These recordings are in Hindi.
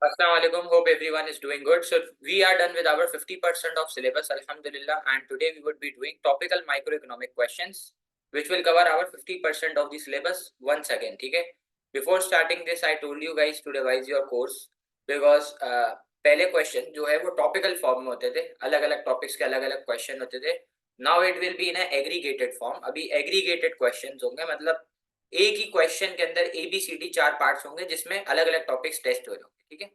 Assalamualaikum. Hope everyone is doing good. So we are done with our 50% of syllabus, Alhamdulillah, and today we would be doing topical microeconomic questions, which will cover our 50% of the syllabus once again. Okay. Before starting this, I told you guys to revise your course because पहले क्वेश्चन जो है वो टॉपिकल फॉर्म में होते थे, अलग अलग टॉपिक्स के अलग अलग क्वेश्चन होते थे. Now it will be in aggregated form. अभी एग्रीगेटेड क्वेश्चंस होंगे, मतलब एक ही क्वेश्चन के अंदर ABCD 4 पार्ट्स होंगे जिसमें अलग अलग टॉपिक्स टेस्ट हो जाएंगे. ठीक है.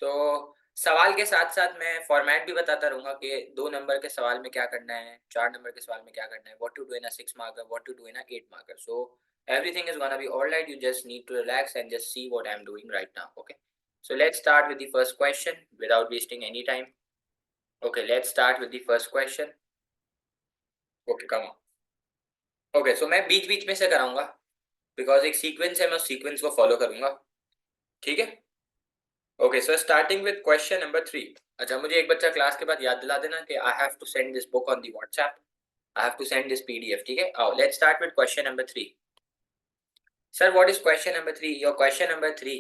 तो सवाल के साथ साथ मैं फॉर्मेट भी बताता रहूंगा कि 2 नंबर के सवाल में क्या करना है, 4 नंबर के सवाल में क्या करना है, what to do in a 6 marker, what to do in a 8 marker. So everything is gonna be all right. You just need to relax and just see what I'm doing right now. Okay, so let's start with the first question without wasting any time. Okay, let's start with the first question. Okay, come on. Okay, so मैं बीच बीच में से कराऊंगा बिकॉज एक सीक्वेंस है, मैं उस सीक्वेंस को फॉलो करूंगा. ठीक है. Okay, so starting with question number 3. अच्छा, मुझे एक बच्चा क्लास के बाद याद दिला देना कि I have to send this book on the WhatsApp, I have to send this PDF. ठीक है. आओ let's start with question number 3. Sir what is question number 3? Your question number 3,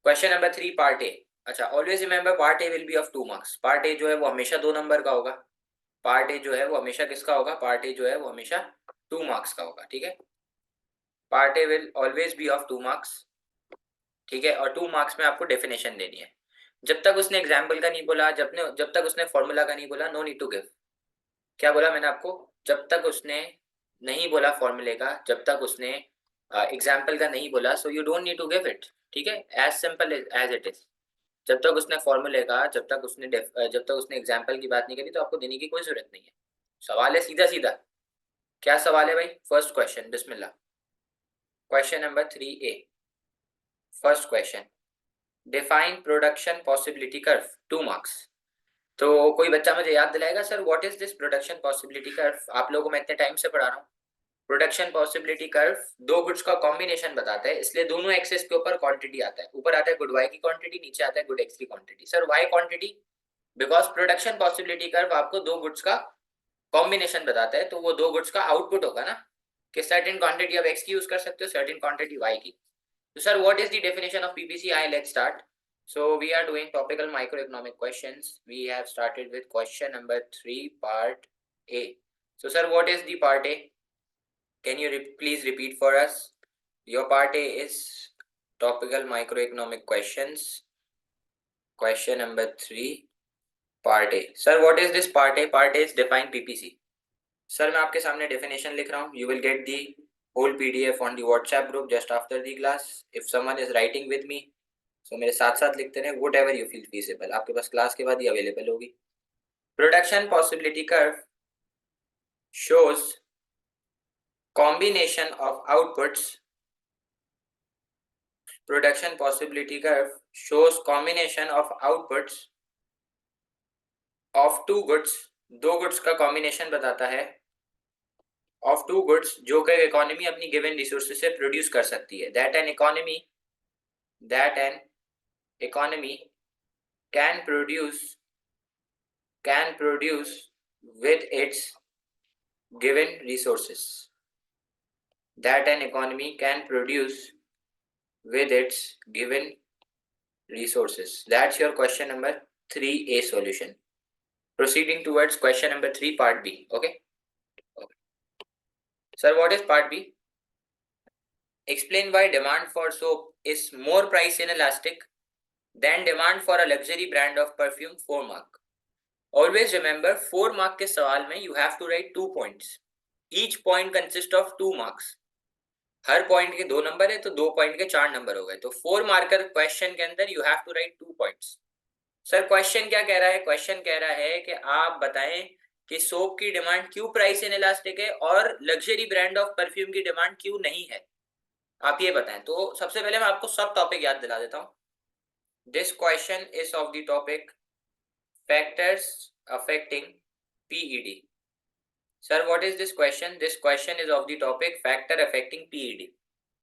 question number 3 part A. अच्छा, always remember part A will be of 2 marks. Part A जो है वो हमेशा 2 नंबर का होगा. पार्ट ए जो है वो हमेशा किसका होगा? पार्ट ए जो है वो हमेशा 2 मार्क्स का होगा. ठीक है. Part A will always be of 2 marks. ठीक है. और 2 मार्क्स में आपको डेफिनेशन देनी है. जब तक उसने एग्जाम्पल का नहीं बोला, जब तक उसने फॉर्मूला का नहीं बोला, नो नीड टू गिव. क्या बोला मैंने आपको? जब तक उसने नहीं बोला फॉर्मूले का, जब तक उसने एग्जाम्पल का नहीं बोला, so you don't need to give it. ठीक है. As simple as it is. जब तक उसने फॉर्मूले का, जब तक उसने एग्जाम्पल की बात नहीं करी, तो आपको देने की कोई जरूरत नहीं है. सवाल है सीधा सीधा. क्या सवाल है भाई? फर्स्ट क्वेश्चन, बिस्मिल्लाह. Question number 3A. First question, define production possibility curve, 2 marks. तो कोई बच्चा मुझे याद दिलाएगा sir what is this production possibility curve? आप लोगों को मैं इतने टाइम से पढ़ा रहा हूँ. प्रोडक्शन पॉसिबिलिटी कर्व दो गुड्स का कॉम्बिनेशन बताता है, इसलिए दोनों एक्सेस के ऊपर क्वांटिटी आता है. ऊपर आता है गुड वाई की क्वांटिटी, नीचे आता है गुड एक्स की quantity. Sir Y quantity? Because production possibility curve आपको दो गुड्स का कॉम्बिनेशन बताता है, तो वो दो गुड्स का आउटपुट होगा ना, कि सर्टेन क्वांटिटी आप एक्स की यूज कर सकते हो, सर्टेन क्वांटिटी वाई की. तो sir what is the definition of PPC? Let's start. So we are doing topical microeconomic questions. We have started with question number 3, part A. So sir, what is the part A? Can you please repeat for us? Your part A is topical microeconomic questions. Question number 3, part A. Sir, what is this part A? Part A is define PPC. Sir, मैं आपके सामने definition लिख रहा हूँ. You will get the whole PDF on the WhatsApp group just after the class. If someone is writing with me, सो मेरे साथ साथ लिखते रहे. Vote ever you feel feasible, आपके पास क्लास के बाद ही अवेलेबल होगी. Production possibility curve shows combination of outputs. Production possibility curve shows combination of outputs of 2 goods. 2 goods का कॉम्बिनेशन बताता है. ऑफ 2 गुड्स जो कि इकोनॉमी अपनी गिवन रिसोर्सेज से प्रोड्यूस कर सकती है. That an economy can produce with its given resources. That an economy can produce with its given resources. That's your question number 3A solution. Proceeding towards question number 3, part B. Okay. Sir, what is part B? Explain why demand for soap is more price inelastic than demand for a luxury brand of perfume, 4 mark. Always remember 4 mark के सवाल में you have to write 2 points. Each point consists of 2 marks. Her point के 2 नंबर है तो 2 पॉइंट के 4 नंबर हो गए. तो 4 मार्कर क्वेश्चन के अंदर you have to write 2 points. Sir question क्या कह रहा है? क्वेश्चन कह रहा है कि आप बताएं कि सोप की डिमांड क्यों प्राइस इनइलास्टिक है और लग्जरी ब्रांड ऑफ परफ्यूम की डिमांड क्यों नहीं है, आप ये बताएं. तो सबसे पहले मैं आपको सब टॉपिक याद दिला देता हूं. This question is of the topic factors affecting PED. Sir, what is this question? This question is of the topic factor affecting PED.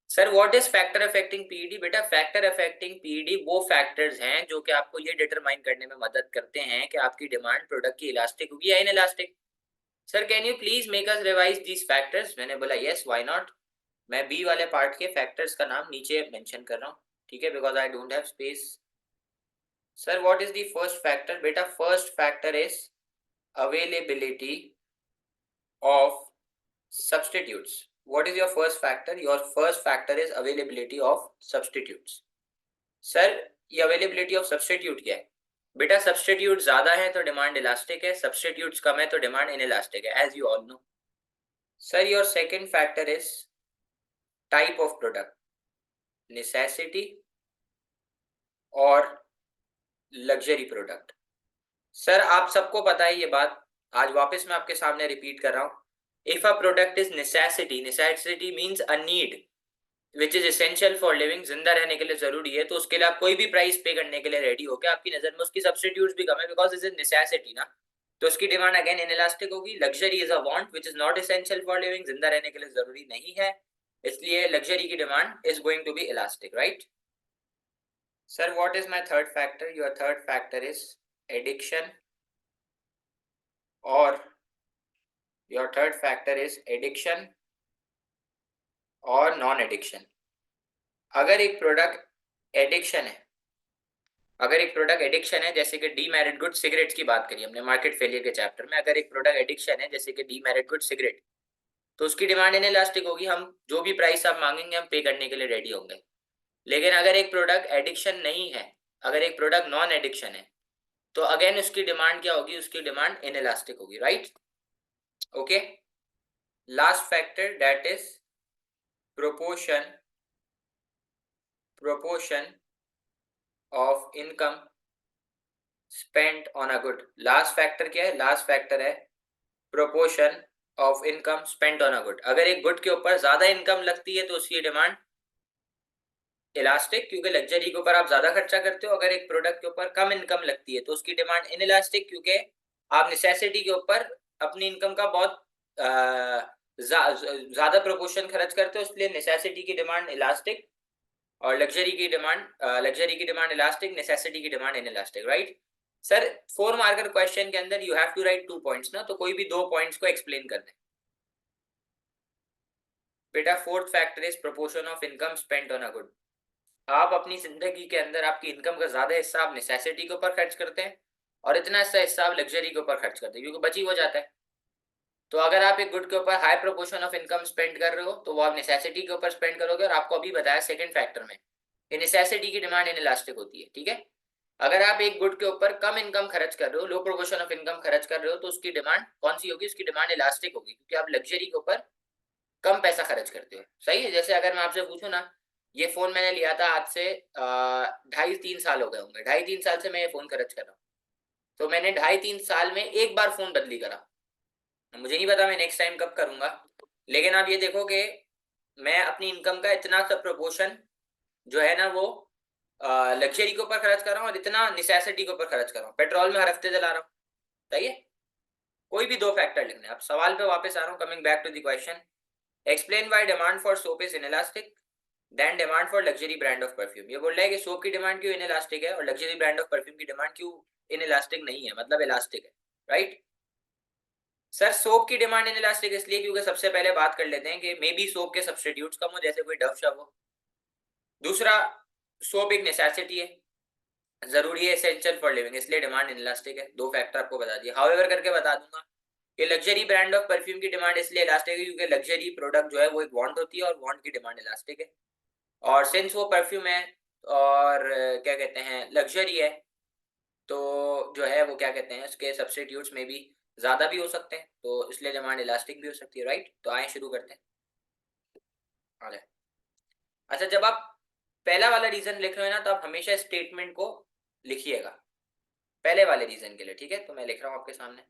Sir, what is factor affecting PED? बेटा factor affecting PED वो factors हैं जो कि आपको ये determine करने में मदद करते हैं कि आपकी demand product की elastic होगी या inelastic. Sir, can you please make us revise these factors? मैंने बोला yes, why not. मैं B वाले part के factors का नाम नीचे mention कर रहा हूँ. ठीक है, because I don't have space Sir, what is the first factor? Beta, first factor is availability of substitutes. What is your first factor? Your first factor is availability of substitutes. Sir, ये availability of substitute क्या है? बेटा substitute ज्यादा है तो demand elastic है, substitutes कम है तो demand inelastic है, as you all know. Sir, your second factor is type of product, necessity और luxury product. सर आप सबको पता है ये बात, आज वापस मैं आपके सामने रिपीट कर रहा हूं. If a product is necessity, necessity means a need which is essential for living, जिंदा रहने के लिए जरूरी है, तो उसके लिए आप कोई भी प्राइस पे करने के लिए रेडी हो क्या? आपकी नजर में उसकी सब्स्टिट्यूट्स भी कम है बिकॉज इज नेसेसिटी ना, तो उसकी डिमांड अगेन इनइलास्टिक होगी. Luxury is a want which is not essential for living, जिंदा रहने के लिए जरूरी नहीं है, इसलिए लग्जरी की demand is going to be elastic, right? Sir what is my third factor? Your third factor is addiction, और your third factor is addiction और नॉन एडिक्शन. अगर एक प्रोडक्ट एडिक्शन है, अगर एक प्रोडक्ट एडिक्शन है, जैसे कि डीमेरिट गुड सिगरेट्स की बात करी हमने मार्केट फेलियर के चैप्टर में, अगर एक प्रोडक्ट एडिक्शन है जैसे कि डीमेरिट गुड सिगरेट, तो उसकी डिमांड इनइलास्टिक होगी. हम जो भी प्राइस आप मांगेंगे हम पे करने के लिए रेडी होंगे. लेकिन अगर एक प्रोडक्ट एडिक्शन नहीं है, अगर एक प्रोडक्ट नॉन एडिक्शन है, तो अगेन उसकी डिमांड क्या होगी? उसकी डिमांड इनइलास्टिक होगी, right? Okay. Last factor that is proportion of income spent on a good. Last factor क्या है? लास्ट फैक्टर है proportion of income spent on a good. अगर एक गुड के ऊपर ज्यादा इनकम लगती है तो उसकी डिमांड इलास्टिक, क्योंकि लग्जरी के ऊपर आप ज्यादा खर्चा करते हो. अगर एक प्रोडक्ट के ऊपर कम इनकम लगती है तो उसकी डिमांड इनइलास्टिक, क्योंकि आप नेसेसिटी के ऊपर अपनी इनकम का बहुत ज्यादा प्रोपोर्शन खर्च करते हो, इसलिए नेसेसिटी की डिमांड इलास्टिक और लग्जरी की डिमांड इलास्टिक, नेसेसिटी की demand inelastic, right? Sir 4 marker question के अंदर you have to write 2 points ना, तो कोई भी 2 पॉइंट्स को एक्सप्लेन कर दें. बेटा fourth factor is proportion of income spent on a good. आप अपनी जिंदगी के अंदर आपकी इनकम का ज्यादा हिस्सा आप नेसेसिटी के ऊपर खर्च करते हैं और इतना हिस्सा आप लग्जरी के ऊपर खर्च करते हैं, क्योंकि बची हो जाता है. तो अगर आप एक गुड के ऊपर high proportion of income spend कर रहे हो तो वो आप नेसेसिटी के ऊपर स्पेंड करोगे, और आपको अभी बताया सेकंड फैक्टर में नेसेसिटी की डिमांड इनइलास्टिक होती है, ठीक है? अगर आप एक गुड के ऊपर कम इनकम खर्च कर रहे हो, लो प्रोपोर्शन ऑफ इनकम खर्च कर रहे हो, तो उसकी डिमांड कौन सी होगी? उसकी डिमांड इलास्टिक होगी, क्योंकि आप लग्जरी के ऊपर कम पैसा खर्च करते हो. सही है? जैसे अगर मैं आपसे पूछूं ना, ये फोन मैंने लिया था आज से 2.5-3 साल हो गए होंगे, 2.5-3 साल से मैं ये फोन खर्च कर रहा हूँ, तो मैंने 2.5-3 साल में एक बार फोन बदली करा. मुझे नहीं पता मैं नेक्स्ट टाइम कब करूंगा, लेकिन आप ये देखो कि मैं अपनी इनकम का इतना सा प्रोपोर्शन जो है ना वो लग्जरी के ऊपर खर्च कर रहा हूँ और इतना नेसेसिटी के ऊपर खर्च कर रहा हूँ. पेट्रोल में हर हफ्ते जला रहा हूँ. सही है? कोई भी 2 फैक्टर लिखने. अब सवाल पे वापस आ रहा हूँ, coming back to the question. Explain why demand for soap is inelastic than demand for luxury brand of perfume. ये बोल रहा है कि सोप की डिमांड क्यों इनइलास्टिक है और लग्जरी ब्रांड ऑफ परफ्यूम की डिमांड क्यों इनइलास्टिक नहीं है, मतलब इलास्टिक है, राइट? सर सोप की डिमांड इनइलास्टिक इसलिए क्योंकि सबसे पहले बात कर लेते हैं कि मे बी सोप के सब्स्टिट्यूट्स कम हो, जैसे कोई डव शव हो. दूसरा, सोप एक नेसेसिटी है, जरूरी है, एसेंशियल फॉर लिविंग, इसलिए डिमांड इनइलास्टिक है. 2 फैक्टर आपको बता दिए. हाउएवर करके बता दूंगा कि लग्जरी ब्रांड ऑफ परफ्यूम की डिमांड इसलिए इलास्टिक है क्योंकि लग्जरी प्रोडक्ट जो है वो एक वांट होती है और वांट की डिमांड इलास्टिक है. और सिंस वो परफ्यूम है और क्या कहते हैं लग्जरी है, तो जो है वो क्या कहते हैं उसके सब्स्टिट्यूट्स में भी ज्यादा भी हो सकते हैं, तो इसलिए डिमांड इलास्टिक भी हो सकती है, राइट? तो आए शुरू करते हैं. आ जाए. अच्छा, जब आप पहला वाला रीजन लिख रहे हो ना, तो आप हमेशा स्टेटमेंट को लिखिएगा पहले वाले रीजन के लिए, ठीक है? तो मैं लिख रहा हूं आपके सामने.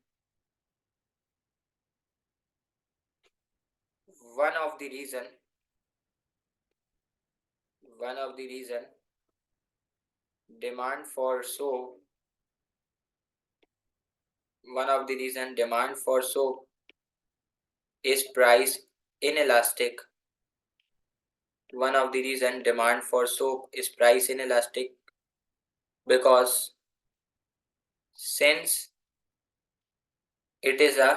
One of the reason demand for soap one of the reason demand for soap is price inelastic. One of the reason demand for soap is price inelastic because since it is a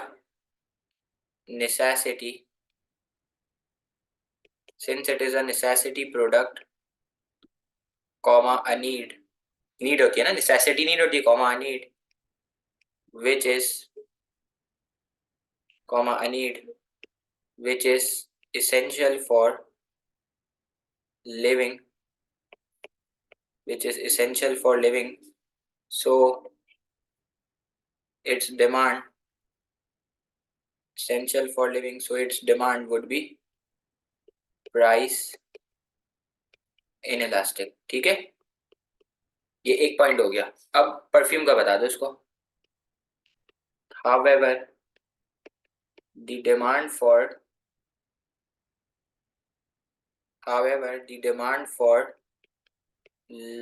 necessity, product, comma a need, need होती है ना, नेसेसिटी नीड होती है, comma need which is comma a need which is essential for living, which is essential for living, so its demand, essential for living, so its demand would be price inelastic. ठीक है, ये एक पॉइंट हो गया। अब परफ्यूम का बता दो इसको। however the demand for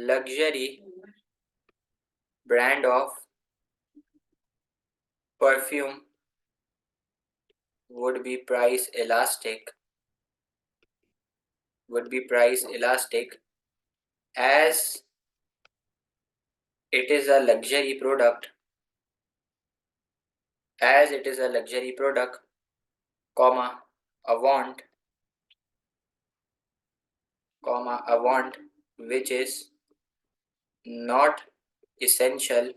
luxury brand of perfume would be price elastic, as it is a luxury product, comma a want, which is not essential,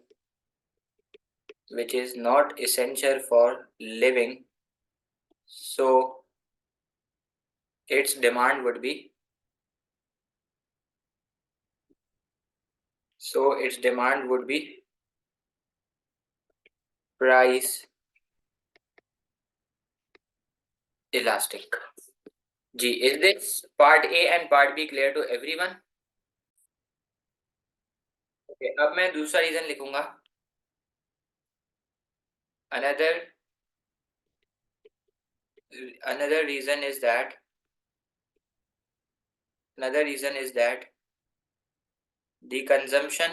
for living, so its demand would be price elastic. Ji, is this part A and part B clear to everyone? Okay, अब मैं दूसरा रीजन लिखूंगा। another reason is that the consumption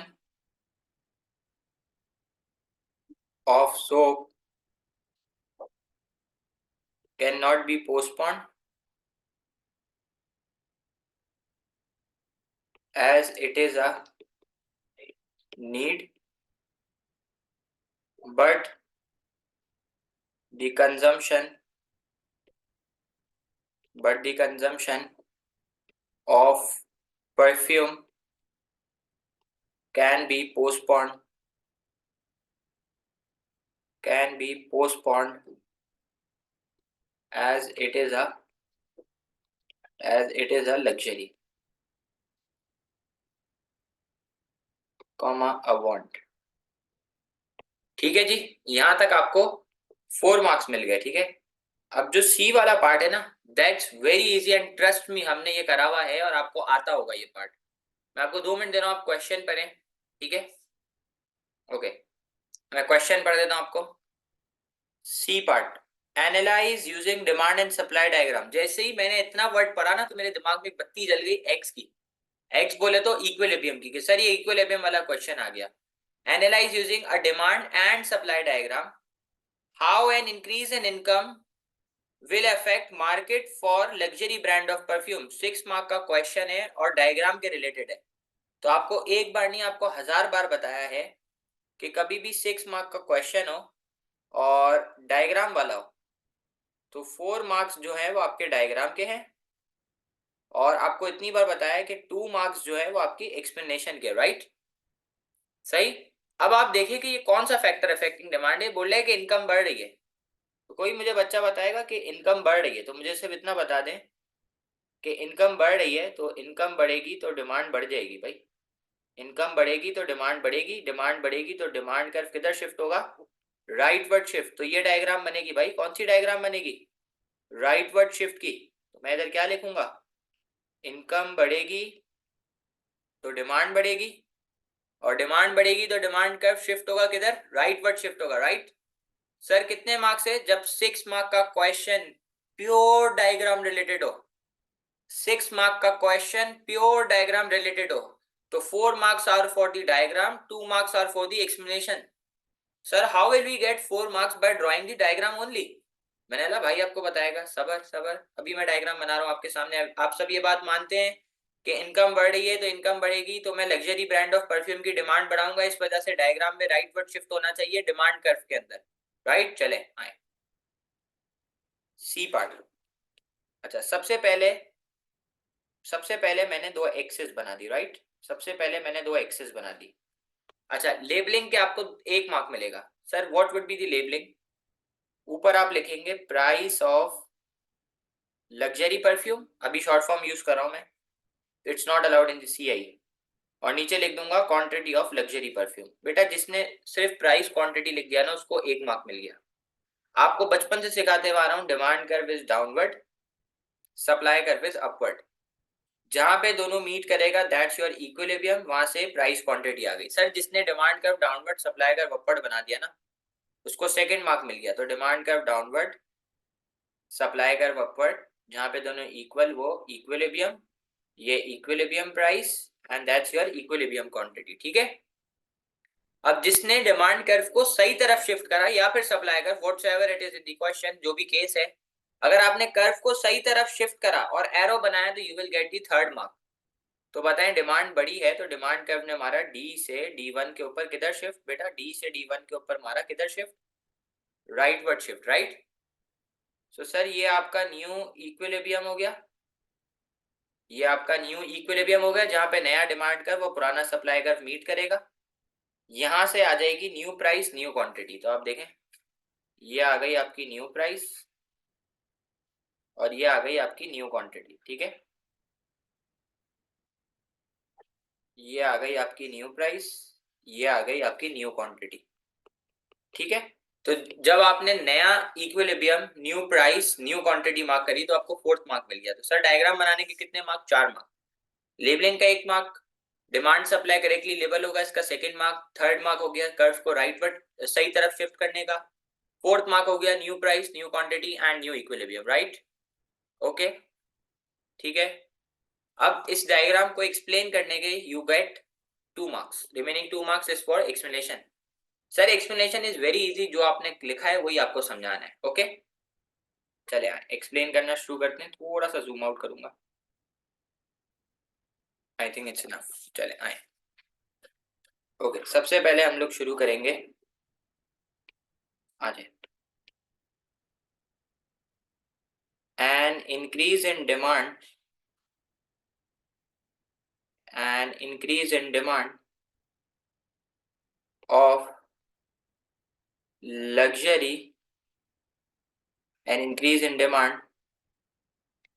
of soap cannot be postponed, as it is a need, but the consumption of perfume can be postponed as it is a luxury, comma a want. ठीक है जी, यहां तक आपको 4 मार्क्स मिल गए। ठीक है, अब जो सी वाला पार्ट है ना, that's very easy and trust me, हमने ये करा हुआ है और आपको आता होगा ये पार्ट। मैं आपको 2 मिनट दे रहा हूं, आप क्वेश्चन पढ़ें। ठीक है, ओके, मैं क्वेश्चन पढ़ देता हूं आपको। C part, analyse using demand and supply diagram. जैसे ही मैंने इतना वर्ड पढ़ा ना, तो मेरे दिमाग में बत्ती जल गई एक्स की। एक्स बोले तो इक्विलिब्रियम की, कि सर ये इक्विलिब्रियम वाला क्वेश्चन आ गया। Analyse using a demand and supply diagram how an increase in income will affect market for luxury brand of perfume। 6 mark का क्वेश्चन है और डायग्राम के रिलेटेड है। तो आपको एक बार नहीं, आपको 1000 बार बताया है कि कभी भी 6 मार्क का क्वेश्चन हो और डायग्राम वाला हो तो 4 मार्क्स जो है वो आपके डायग्राम के हैं, और आपको इतनी बार बताया है कि 2 मार्क्स जो है वो आपकी एक्सप्लेनेशन के। राइट, सही। अब आप देखिए कि ये कौन सा फैक्टर अफेक्टिंग डिमांड है। बोल रहे हैं कि इनकम बढ़ रही है, तो कोई मुझे बच्चा बताएगा कि इनकम बढ़ रही है, तो मुझे सिर्फ इतना बता दें कि इनकम बढ़ रही है, तो इनकम बढ़ेगी तो डिमांड बढ़ जाएगी भाई। इनकम बढ़ेगी तो डिमांड बढ़ेगी, डिमांड बढ़ेगी तो डिमांड कर्व किधर शिफ्ट होगा, राइटवर्ड शिफ्ट। तो ये डायग्राम बनेगी भाई, कौन सी डायग्राम बनेगी, राइटवर्ड शिफ्ट की। तो मैं इधर क्या लिखूंगा, इनकम बढ़ेगी तो डिमांड बढ़ेगी, और डिमांड बढ़ेगी तो डिमांड कर्व शिफ्ट होगा किधर, राइटवर्ड शिफ्ट होगा। राइट सर, कितने मार्क्स है, जब 6 मार्क का क्वेश्चन प्योर डायग्राम रिलेटेड हो, 6 मार्क का क्वेश्चन प्योर डायग्राम रिलेटेड हो, तो 4 marks are for the diagram, 2 marks are for the explanation. Sir how will we get 4 marks by drawing the diagram only. मैंने बोला भाई आपको बताएगा, सबर सबर, अभी मैं डायग्राम बना रहा हूं आपके सामने। आप सब ये बात मानते हैं कि इनकम बढ़ रही है, तो इनकम बढ़ेगी तो मैं लग्जरी ब्रांड ऑफ परफ्यूम की डिमांड बढ़ाऊंगा, इस वजह से डायग्राम में राइटवर्ड शिफ्ट होना चाहिए डिमांड कर्व के अंदर। राइट, चले आए सी पार्ट। अच्छा, सबसे पहले मैंने 2 एक्सिस बना दी। राइट, सबसे पहले मैंने दो एक्सेस बना दी। अच्छा, लेबलिंग के आपको 1 मार्क मिलेगा। Sir what would be the labelling? ऊपर आप लिखेंगे प्राइस ऑफ लग्जरी परफ्यूम, अभी शॉर्ट फॉर्म यूज कर रहा हूं मैं, it's not allowed in the CI. और नीचे लिख दूंगा क्वांटिटी ऑफ लग्जरी परफ्यूम। बेटा जिसने सिर्फ प्राइस क्वांटिटी लिख दिया ना, उसको 1 मार्क मिल गया। आपको बचपन से सिखाते हुए आ रहा हूं, demand curve is downward, supply curve is upward. जहां पे दोनों मीट करेगा दैट्स योर इक्विलिब्रियम, वहां से प्राइस क्वांटिटी आ गई। सर जिसने demand curve downward supply curve upward बना दिया ना, उसको सेकंड मार्क मिल गया। तो demand curve downward, supply curve upward, जहां पे दोनों इक्वल वो इक्विलिब्रियम, ये equilibrium price, and that's your equilibrium quantity. ठीक है। अब जिसने डिमांड कर्व को सही तरफ शिफ्ट करा या फिर supply curve, whatsoever it is in the question, जो भी केस है, अगर आपने कर्व को सही तरफ शिफ्ट करा और एरो बनाया तो you will get the third mark. तो बताएं, डिमांड बड़ी है तो डिमांड कर्व ने मारा डी से D1 के ऊपर किधर शिफ्ट? बेटा डी से D1 के ऊपर मारा किधर shift? Rightward shift, right. So sir ये आपका न्यू इक्विलिब्रियम हो गया, ये आपका न्यू इक्विलिब्रियम हो गया, जहां पे नया डिमांड कर्व वो पुराना सप्लाई कर्व मीट करेगा। यहां से आ जाएगी न्यू प्राइस न्यू क्वांटिटी। तो आप देखें, ये आ गई आपकी न्यू प्राइस और ये आ गई आपकी न्यू क्वांटिटी। ठीक है, ये आ गई आपकी न्यू प्राइस, ये आ गई आपकी न्यू क्वांटिटी। ठीक है। तो जब आपने नया equilibrium new price new quantity mark करी तो आपको फोर्थ मार्क मिल गया। तो सर डायग्राम बनाने के कितने मार्क? 4 मार्क। लेबलिंग का 1 mark, demand supply correctly label होगा इसका सेकंड मार्क, थर्ड मार्क हो गया कर्व को राइटवर्ड सही तरफ शिफ्ट करने का, फोर्थ मार्क हो गया new price new quantity and new equilibrium, right. Okay, ठीक है। अब इस डायग्राम को एक्सप्लेन करने के you get 2 marks, remaining 2 marks is for explanation. Sir explanation is very easy, जो आपने लिखा है वही आपको समझाना है। ओके, चले आए एक्सप्लेन करना शुरू करते हैं। थोड़ा सा जूम आउट करूंगा, आई थिंक इट्स इनफ। चले आए। ओके, सबसे पहले हम लोग शुरू करेंगे, आ जाए। An increase in demand, an increase in demand of luxury, an increase in demand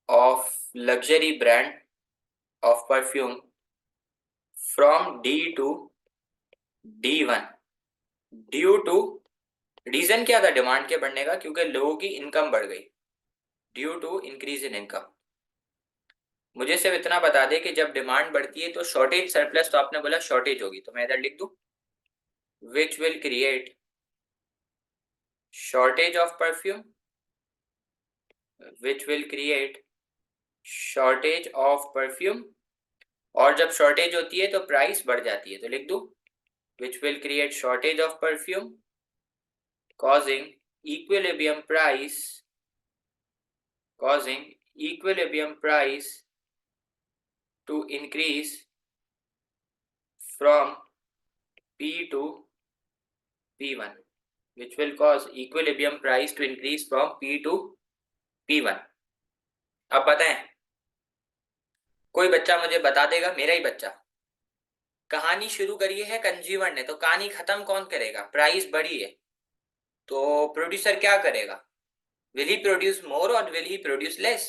of luxury brand of perfume from D to D1 due to, reason क्या था डिमांड के बढ़ने का? क्योंकि लोगों की इनकम बढ़ गई, due to increase in income. मुझे सिर्फ इतना बता दे कि जब डिमांड बढ़ती है तो शॉर्टेज सरप्लस, तो आपने बोला शॉर्टेज होगी, तो मैं इधर लिख दूं which will create shortage of perfume, which will create shortage of perfume. और जब शॉर्टेज होती है तो प्राइस बढ़ जाती है, तो लिख दूं which will create shortage of perfume causing equilibrium price, causing equilibrium price to increase from P to P1, which will cause equilibrium price to increase from P to P1। अब बताएं, कोई बच्चा मुझे बता देगा, मेरा ही बच्चा, कहानी शुरू करी है कंज्यूमर ने, तो कहानी खत्म कौन करेगा? प्राइस बढ़ी है तो प्रोड्यूसर क्या करेगा? विल ही प्रोड्यूस मोर और will he produce less?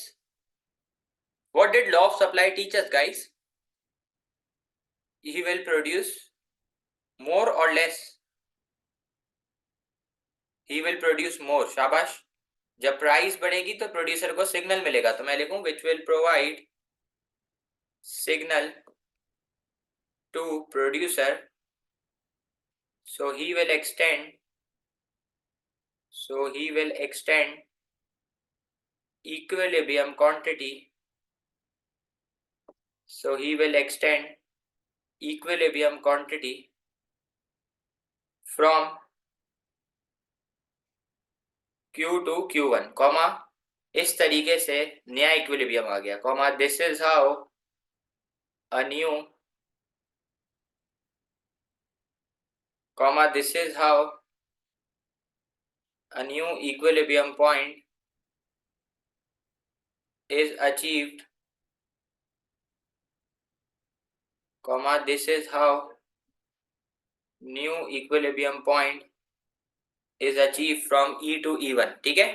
What did law of supply teach us, guys? He will produce more or less? He will produce more, शाबाश। जब प्राइस बढ़ेगी तो प्रोड्यूसर को सिग्नल मिलेगा, तो मैं लिखूं which will provide signal to producer, so he will extend, so he will extend equilibrium quantity, so he will extend equilibrium quantity from Q to Q1, comma इस तरीके से नया इक्विलिब्रियम आ गया, comma this is how a new, comma this is how a new equilibrium point is achieved, comma, this is how new equilibrium point is achieved from E to E1. ठीक है,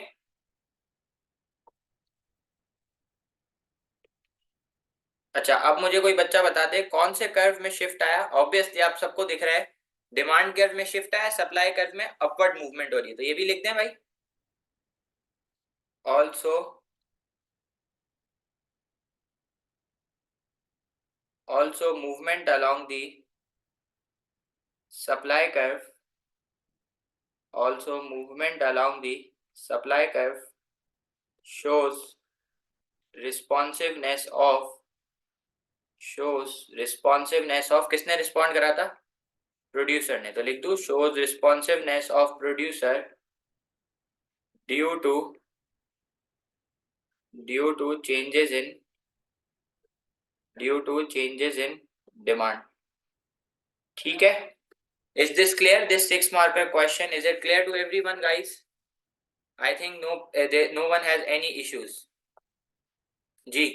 अच्छा अब मुझे कोई बच्चा बता दे कौन से कर्व में शिफ्ट आया। ऑब्वियसली आप सबको दिख रहा है, डिमांड कर्व में शिफ्ट आया, सप्लाई कर्व में अपवर्ड मूवमेंट हो रही है, तो ये भी लिख दें भाई। also movement along the supply curve, also movement along the supply curve shows responsiveness of किसने रिस्पॉन्ड करा था, प्रोड्यूसर ने, तो लिख दू shows responsiveness of producer due to changes in demand। ठीक है, is this clear, this 6 marker question, is it clear to everyone guys? I think no one has any issues जी।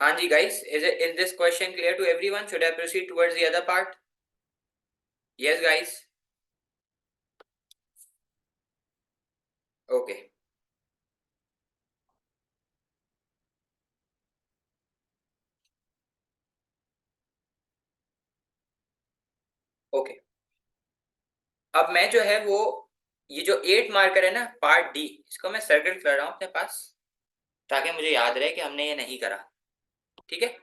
हाँ जी guys, is this question clear to everyone? Should I proceed towards the other part? Yes guys, okay, okay। अब मैं जो है वो ये जो 8 मार्कर है ना पार्ट डी, इसको मैं सर्कल कर रहा हूँ अपने पास ताकि मुझे याद रहे कि हमने ये नहीं करा। ठीक है,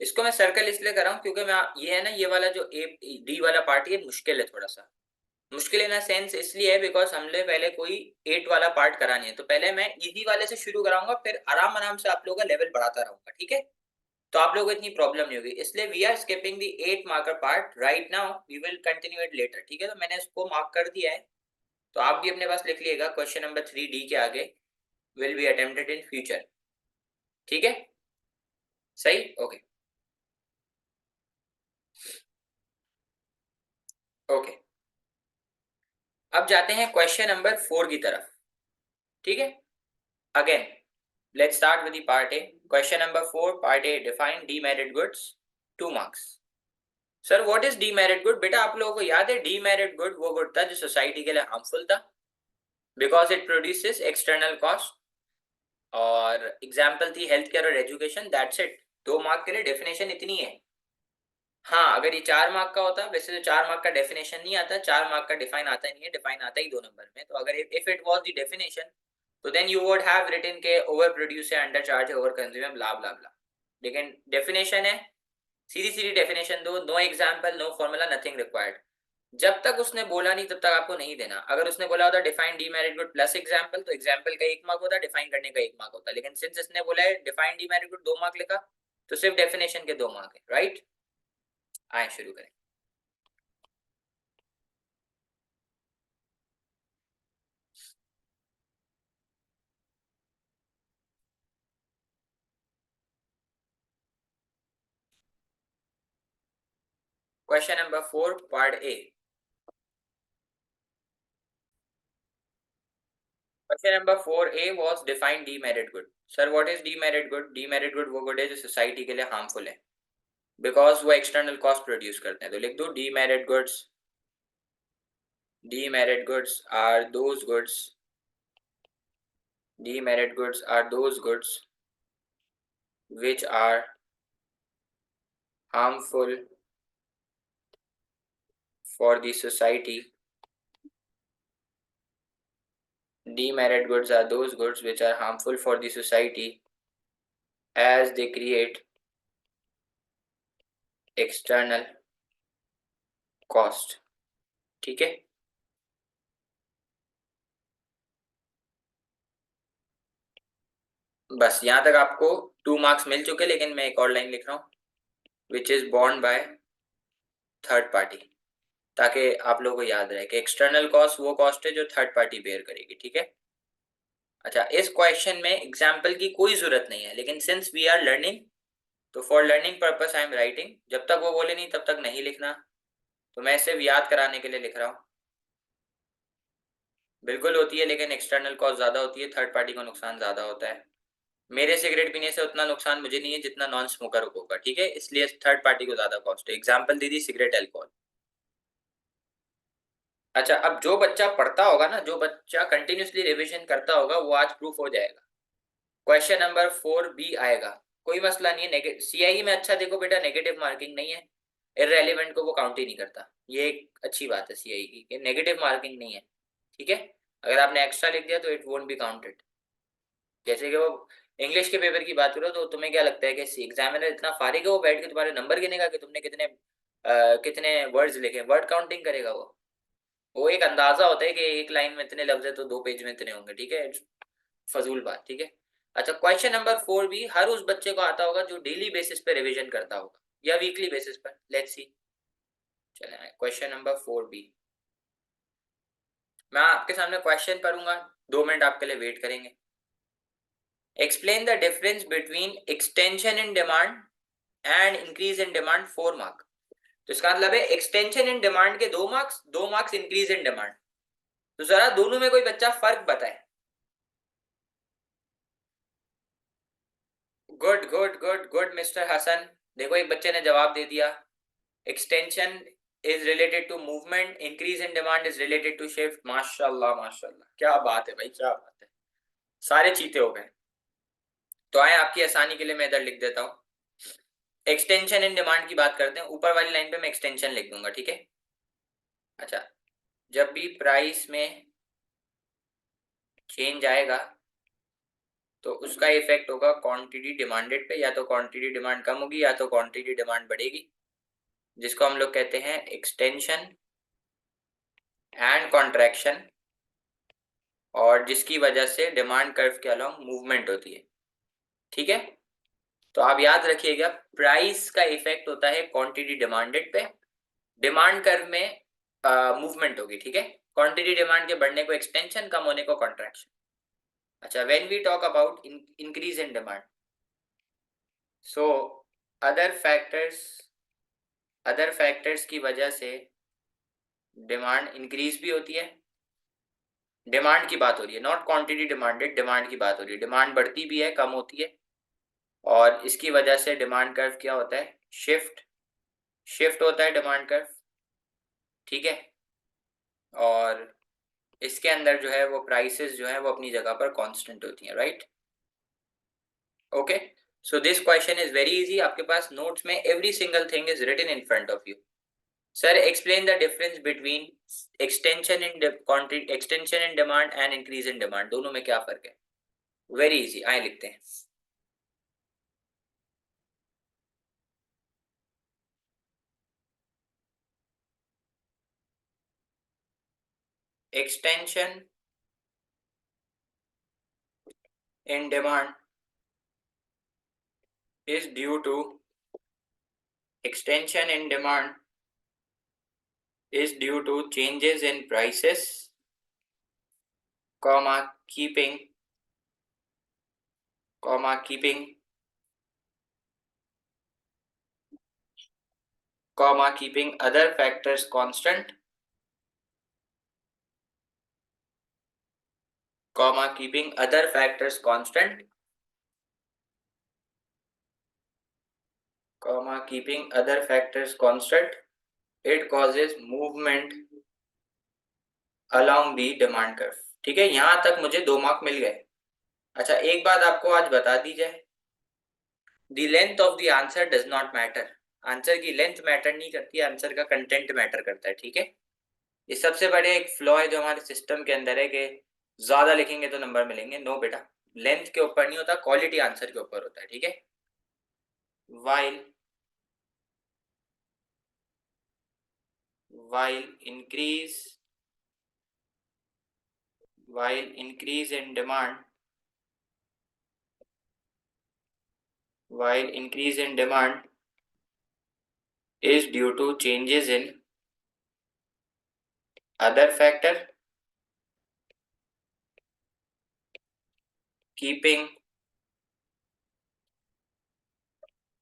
इसको मैं सर्कल इसलिए कर रहा हूँ क्योंकि मैं ये है ना, ये वाला जो ए डी वाला पार्ट ये मुश्किल है, थोड़ा सा मुश्किल इन सेंस इसलिए है बिकॉज हमने पहले कोई 8 वाला पार्ट करा नहीं है, तो पहले मैं इजी वाले से शुरू कराऊंगा, फिर आराम आराम से आप लोगों का लेवल बढ़ाता रहूंगा। ठीक है, तो आप लोगों को इतनी प्रॉब्लम नहीं होगी, इसलिए we are skipping the 8 marker part right now, we will continue it later. ठीक है, तो मैंने इसको मार्क कर दिया है, तो आप भी अपने पास लिख लिएगा क्वेश्चन नंबर 3 डी के आगे will be attempted in future. ठीक है, सही, ओके ओके। अब जाते हैं क्वेश्चन नंबर 4 की तरफ। ठीक है, again let's start with the part A. Question number 4, part A, define demerit goods, 2 marks। Sir what is demerit good? बेटा आप लोगों को याद है डीमेरिट गुड वो गुड था जो सोसाइटी के लिए हार्मफुल था because it produces external cost, और एग्जाम्पल थी हेल्थ केयर और एजुकेशन, दैट्स इट। 2 मार्क के लिए डेफिनेशन इतनी है। हाँ, अगर ये 4 मार्क का होता, वैसे तो 4 मार्क का डेफिनेशन नहीं आता, 4 मार्क का डिफाइन आता ही नहीं है, डिफाइन आता ही 2 नंबर में, तो अगर if it was the definition तो then you would have written के ओवर प्रोड्यूस है, अंडर चार्ज है, ओवर कंज्यूम है, ब्ला ब्ला ब्ला। लेकिन डेफिनेशन है, सीधी सीधी डेफिनेशन दो, no example no formula nothing required. जब तक उसने बोला नहीं तब तक आपको नहीं देना। अगर उसने बोला होता define demerit good plus example, तो एग्जाम्पल का 1 मार्क होता, डिफाइन करने का 1 मार्क होता, लेकिन सिंस इसने बोला है डिफाइन डीमेरिट गुड 2 मार्क लिखा, तो सिर्फ डेफिनेशन के 2 मार्क है। राइट, आए शुरू करें। Question number 4, part A. Question number 4A was define demerit good. Sir, what is demerit good? Demerit good वो good है जो society के लिए harmful है, because वो external cost produce करते हैं। तो लिख दो demerit goods। Demerit goods are those goods. Demerit goods are those goods which are harmful for the society। Demerit goods are those goods which are harmful for the society as they create external cost। ठीक है, बस यहाँ तक आपको 2 मार्क्स मिल चुके, लेकिन मैं एक और लाइन लिख रहा हूँ, which is born by third party. ताकि आप लोगों को याद रहे कि एक्सटर्नल कॉस्ट वो कॉस्ट है जो थर्ड पार्टी बेयर करेगी, ठीक है। अच्छा, इस क्वेश्चन में एग्जाम्पल की कोई जरूरत नहीं है, लेकिन सिंस वी आर लर्निंग, तो for learning purpose I am writing. जब तक वो बोले नहीं तब तक नहीं लिखना, तो मैं सिर्फ याद कराने के लिए लिख रहा हूँ। बिल्कुल होती है, लेकिन एक्सटर्नल कॉस्ट ज्यादा होती है, थर्ड पार्टी को नुकसान ज्यादा होता है। मेरे सिगरेट पीने से उतना नुकसान मुझे नहीं है जितना नॉन स्मोकर को होगा, ठीक है, इसलिए थर्ड पार्टी को ज्यादा कॉस्ट है। एग्जाम्पल दे दी सिगरेट, अल्कोहल। अच्छा, अब जो बच्चा पढ़ता होगा ना, जो बच्चा कंटिन्यूसली रिवीजन करता होगा, वो आज प्रूफ हो जाएगा। क्वेश्चन नंबर 4B आएगा, कोई मसला नहीं है। सीआईई में अच्छा देखो बेटा, नेगेटिव मार्किंग नहीं है, इररेलेवेंट को वो काउंट ही नहीं करता। ये एक अच्छी बात है सीआईई की कि नेगेटिव मार्किंग नहीं है, ठीक है। अगर आपने एक्स्ट्रा लिख दिया तो इट वोंट बी काउंटेड। जैसे कि वो इंग्लिश के पेपर की बात करो, तो तुम्हें क्या लगता है कि एग्जामिनर इतना फारिग है वो बैठ के तुम्हारे नंबर गिनेगा कि तुमने कितने वर्ड्स लिखे? वर्ड काउंटिंग करेगा वो एक अंदाजा होता है कि एक लाइन में इतने लफ्ज है तो 2 पेज में इतने होंगे, ठीक है। फजूल बात, ठीक है। अच्छा, क्वेश्चन नंबर 4 भी हर उस बच्चे को आता होगा जो डेली बेसिस पे रिवीजन करता होगा या वीकली बेसिस पर। Let's see. चले, क्वेश्चन नंबर 4B। मैं आपके सामने क्वेश्चन पढ़ूंगा, 2 मिनट आपके लिए वेट करेंगे। Explain the difference between extension in demand and increase in demand, 4 mark. तो इसका मतलब है एक्सटेंशन इन डिमांड के 2 marks, 2 marks increase in demand. तो जरा दोनों में कोई बच्चा फर्क बताए। Good good good good mister Hasan. देखो एक बच्चे ने जवाब दे दिया, extension is related to movement, increase in demand is related to shift. माशाल्लाह माशाल्लाह, क्या बात है भाई, क्या बात है, सारे चीते हो गए। तो आए आपकी आसानी के लिए मैं इधर लिख देता हूँ। एक्सटेंशन इन डिमांड की बात करते हैं, ऊपर वाली लाइन पे मैं एक्सटेंशन लिख दूंगा, ठीक है। अच्छा, जब भी प्राइस में चेंज आएगा तो उसका इफेक्ट होगा क्वांटिटी डिमांडेड पे, या तो क्वांटिटी डिमांड कम होगी या तो क्वांटिटी डिमांड बढ़ेगी, जिसको हम लोग कहते हैं एक्सटेंशन एंड कॉन्ट्रैक्शन, और जिसकी वजह से डिमांड कर्व के अलोंग मूवमेंट होती है, ठीक है। तो आप याद रखिएगा, प्राइस का इफेक्ट होता है क्वांटिटी डिमांडेड पे, डिमांड कर्व में मूवमेंट होगी, ठीक है। क्वांटिटी डिमांड के बढ़ने को एक्सटेंशन, कम होने को कॉन्ट्रैक्शन। अच्छा, when we talk about increase in demand, so other factors other factors की वजह से डिमांड इंक्रीज भी होती है। डिमांड की बात हो रही है, नॉट क्वांटिटी डिमांडेड, डिमांड की बात हो रही है। डिमांड बढ़ती भी है, कम होती है, और इसकी वजह से डिमांड कर्व क्या होता है? शिफ्ट शिफ्ट होता है डिमांड कर्व, ठीक है। और इसके अंदर जो है वो प्राइसेस जो है वो अपनी जगह पर कांस्टेंट होती हैं, right. Okay, so this question is very easy. आपके पास नोट्स में every single thing is written in front of you. Sir, explain the difference between extension in demand and increase in demand, दोनों में क्या फर्क है? वेरी इजी, आए लिखते हैं। Extension in demand is due to extension in demand is due to changes in prices, comma keeping comma keeping keeping other factors constant, keeping other factors constant, keeping other factors constant, it causes movement along the demand curve, ठीक है। यहां तक मुझे 2 मार्क मिल गए। अच्छा, एक बात आपको आज बता दी जाए, the length of the answer does not matter. Answer की लेंथ मैटर नहीं करती, आंसर का कंटेंट मैटर करता है, ठीक है। ये सबसे बड़े एक फ्लॉ है जो हमारे सिस्टम के अंदर है कि ज्यादा लिखेंगे तो नंबर मिलेंगे। नो बेटा, लेंथ के ऊपर नहीं होता, क्वालिटी आंसर के ऊपर होता है, ठीक है। while while increase while increase in demand while increase in demand is due to changes in other factor keeping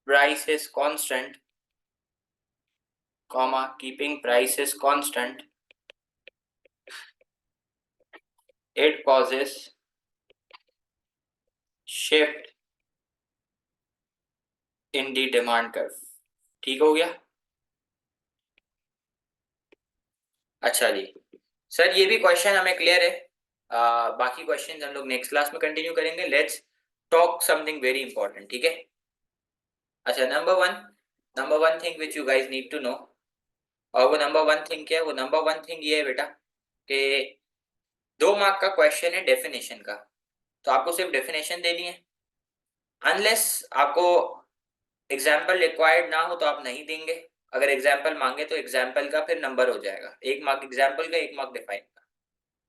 prices constant, comma keeping prices constant, it causes shift in the demand curve. ठीक हो गया? अच्छा जी सर, ये भी क्वेश्चन हमें क्लियर है। बाकी क्वेश्चन हम लोग नेक्स्ट क्लास में कंटिन्यू करेंगे। Let's talk something very important, ठीक है? अच्छा, number one thing which you guys need to know, और वो नंबर वन थिंग क्या है? वो नंबर वन थिंग ये है बेटा कि 2 मार्क का क्वेश्चन है डेफिनेशन का, तो आपको सिर्फ डेफिनेशन देनी है। अनलेस आपको एग्जाम्पल रिक्वायर्ड ना हो तो आप नहीं देंगे। अगर एग्जाम्पल मांगे तो एग्जाम्पल का फिर नंबर हो जाएगा, 1 मार्क एग्जाम्पल का, 1 मार्क डिफाइन का।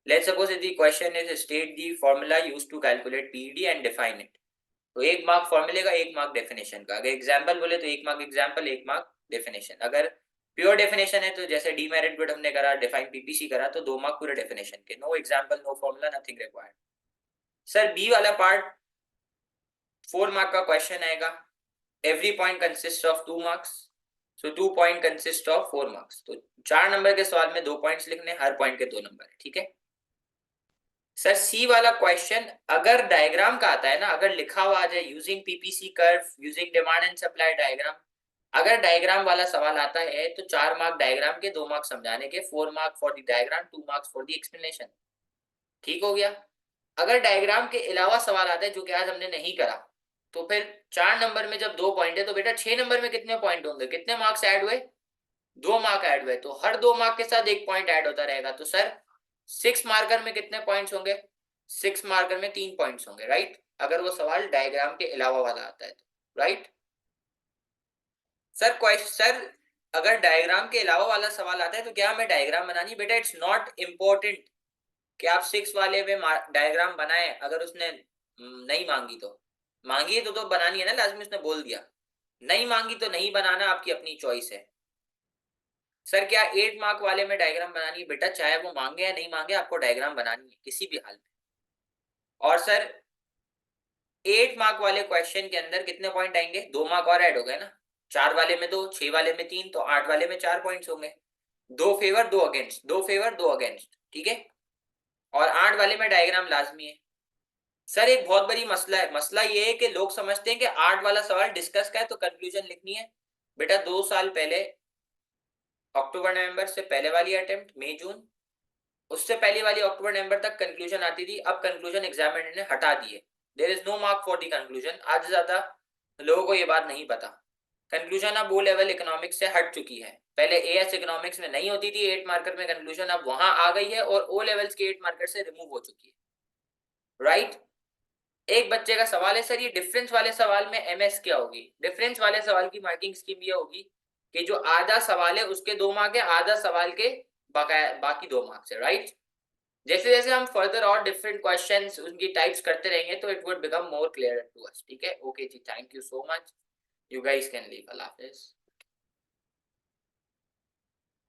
Let's suppose the question is state the formula used to calculate PED and define it, तो 1 मार्क फॉर्मूले का, 1 मार्क डेफिनेशन का। अगर एग्जाम्पल बोले तो 1 मार्क एग्जाम्पल, 1 मार्क डेफिनेशन। अगर प्योर डेफिनेशन है तो जैसे डीमेरिट गुड हमने करा, डिफाइन पीपीसी करा, तो 2 मार्क पूरे डेफिनेशन के, no example, no formula, nothing required. Sir B वाला पार्ट 4 मार्क का क्वेश्चन आएगा। Every point consist of 2 marks, so 2 point consist of 4 marks. तो 4 नंबर के सवाल में 2 पॉइंट्स लिखने, हर पॉइंट के 2 नंबर है, ठीक है? सर सी वाला क्वेश्चन अगर डायग्राम का आता है ना, अगर लिखा हुआ आ जाए using PPC curve, using demand and supply diagram, अगर डायग्राम वाला सवाल आता है तो 4 मार्क डायग्राम के, 2 मार्क समझाने के, 4 mark for the diagram, 2 marks for the explanation. ठीक हो गया? अगर डायग्राम के अलावा सवाल आता है जो कि आज हमने नहीं करा, तो फिर 4 नंबर में जब 2 पॉइंट है तो बेटा 6 नंबर में कितने पॉइंट होंगे, कितने मार्क्स ऐड हुए? 2 मार्क ऐड हुए, तो हर 2 मार्क के साथ 1 पॉइंट ऐड होता रहेगा। तो सर 6 मार्कर में कितने पॉइंट्स होंगे? 6 मार्कर में 3 पॉइंट्स होंगे, राइट? अगर वो सवाल डायग्राम के अलावा वाला आता है तो, राइट? सर अगर डायग्राम के अलावा वाला सवाल आता है तो क्या हमें डायग्राम बनानी? बेटा इट्स नॉट इम्पोर्टेंट कि आप 6 वाले में डायग्राम बनाए, अगर उसने नहीं मांगी तो। मांगी है तो बनानी है ना, लाजमी उसने बोल दिया। नहीं मांगी तो नहीं बनाना, आपकी अपनी चॉइस है। सर क्या 8 मार्क वाले में डायग्राम बनानी है? बेटा चाहे वो मांगे या नहीं मांगे, आपको डायग्राम बनानी है किसी भी हाल में। और सर 8 मार्क वाले क्वेश्चन के अंदर कितने पॉइंट आएंगे? 2 मार्क और ऐड हो गए ना, 4 वाले में 2, 6 वाले में 3, तो 8 वाले में 4 पॉइंट्स होंगे। 2 फेवर 2 अगेंस्ट, 2 फेवर 2 अगेंस्ट, ठीक है? और 8 वाले में डायग्राम लाजमी है। सर एक बहुत बड़ी मसला है, मसला ये है कि लोग समझते हैं कि 8 वाला सवाल डिस्कस का है तो कंक्लूजन लिखनी है। बेटा 2 साल पहले, अक्टूबर नवंबर से पहले वाली अटेम्प्ट, मई जून, उससे पहली वाली अक्टूबर नवंबर तक कंक्लूजन आती थी, अब कंक्लूजन एग्जामिनर ने हटा दिए। There is no mark for the conclusion. आज ज्यादा लोगों को ये बात नहीं पता, कंक्लूजन अब ओ लेवल इकोनॉमिक्स से हट चुकी है। पहले एएस इकोनॉमिक्स में नहीं होती थी 8 मार्कर में कंक्लूजन, अब वहां आ गई है और ओ लेवल्स के 8 मार्कर से रिमूव हो चुकी है, राइट? एक बच्चे का सवाल है, सर ये डिफरेंस वाले सवाल में एमएस क्या होगी? डिफरेंस वाले सवाल की मार्किंग स्कीम ये होगी कि जो आधा सवाल है उसके 2 मार्क है, आधा सवाल के बाकी 2 मार्क्स है, राइट? जैसे जैसे हम फर्दर और डिफरेंट क्वेश्चंस उनकी टाइप्स करते रहेंगे तो it would become more clear to us, ठीक है? ओके जी, thank you so much, you guys can leave. अल्लाह हाफिज।